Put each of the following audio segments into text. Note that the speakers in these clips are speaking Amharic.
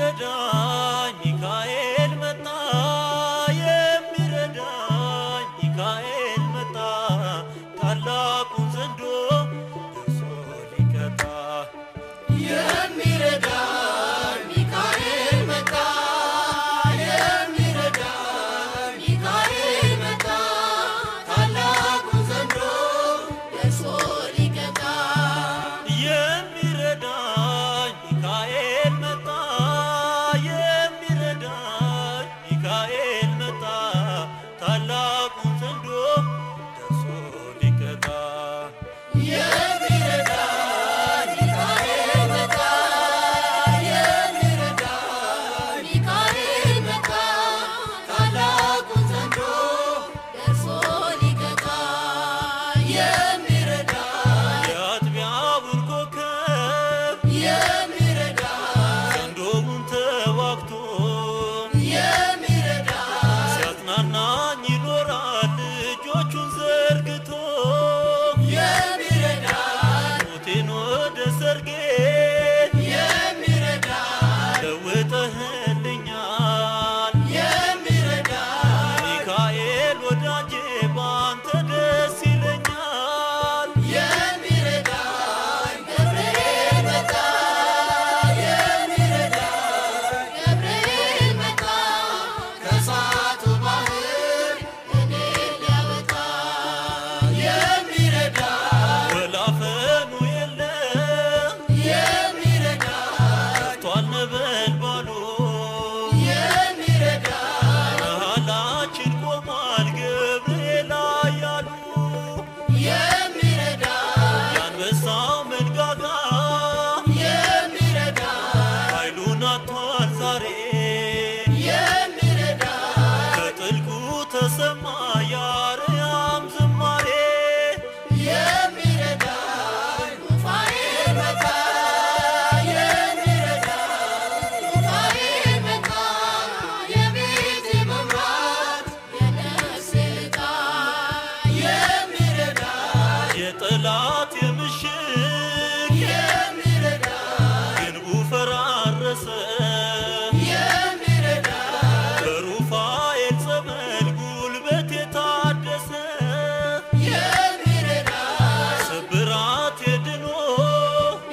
የሚረዳኝ ሚካኤል መጣ የሚረዳኝ ሚካኤል መጣ ታላቁን ዘንዶ ደርሶ ሊቀጣ የሚረዳኝ ሚካኤል መጣ የሚረዳኝ ሚካኤል መጣ ታላቁን ዘንዶ ደርሶ ሊቀጣ የሚረዳኝ ሚካኤል መጣ የሚረዳኝ ሚካኤል መጣ ታላቁን ዘንዶ ደርሶ ሊቀጣ የሚረዳኝ ሚካኤል መጣ የሚረዳኝ ሚካኤል መጣ ታላቁን ዘንዶ ደርሶ ሊቀጣ የሚረዳኝ የአጥቢያውን ኮከብ የሚረዳኝ ዘንዶውን ተዋግቶ የሚረዳኝ ሲያጽናናኝ ይኖራል እጆቹን ዘርግቶ የሚረዳኝ ሞቴን ወደ ሰርጌ የሚረዳኝ ለውጠህልኛል የሚረዳኝ ሚካኤል ወዳጄ ባንተ ደስ ይለኛል የሚረዳኝ ገብርኤል መጣ የሚረዳኝ ገብርኤል መጣ ከእሳቱ ባህር እኔን ሊያወጣ የሚረዳኝ ወላፈኑ የለም የሚረዳኝ ጠፍቷል ነበልባሉ የሚረዳኝ መሃላችን ቆሟል ገብርኤል ኃያሉ የሚረዳኝ የአንበሳው መንጋጋ የሚረዳኝ ኃይሉን አጥቷል ዛሬ የሚረዳኝ ከጥልቁ ተሰማ የአርያም ዝማሬ የሚረዳኝ ሩፋኤል መጣ የሚረዳኝ ሩፋኤል መጣ የቤቴ መብራት የነፍሴ ዕጣ የሚረዳኝ የጠላት የምሽግ የሚረዳኝ ግንቡ ፈራረሰ የሚረዳኝ በሩፋኤል ጸበል ጉልበት የታደሰ የሚረዳኝ ስብራት የድኖ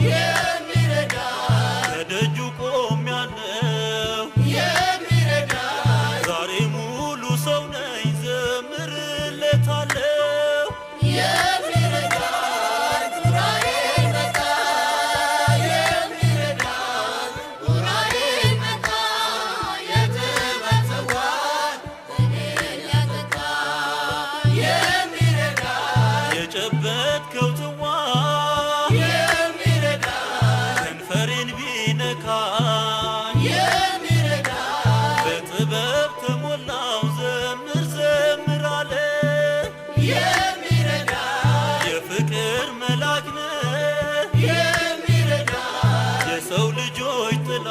የሚረዳኝ ከደጁ ቆሜያለሁ የሚረዳኝ ዛሬ ሙሉ ሰው ነኝ ዘምርለታለሁ የሚረዳኝ ኡራኤል መጣ የሚረዳኝ ኡራኤል መጣ የጥበብ ዘዋር እኔን ሊያጠጣ የሚረዳኝ የጨበጥከው ጽዋ የሚረዳኝ ከንፈሬን ቢነካኝ የሚረዳኝ በጥበብ ተሞላው ዘምር ዘምር አለ የሚረዳኝ የፍቅር መልአክ ነህ የሚረዳኝ የሰው ልጆች ጥላ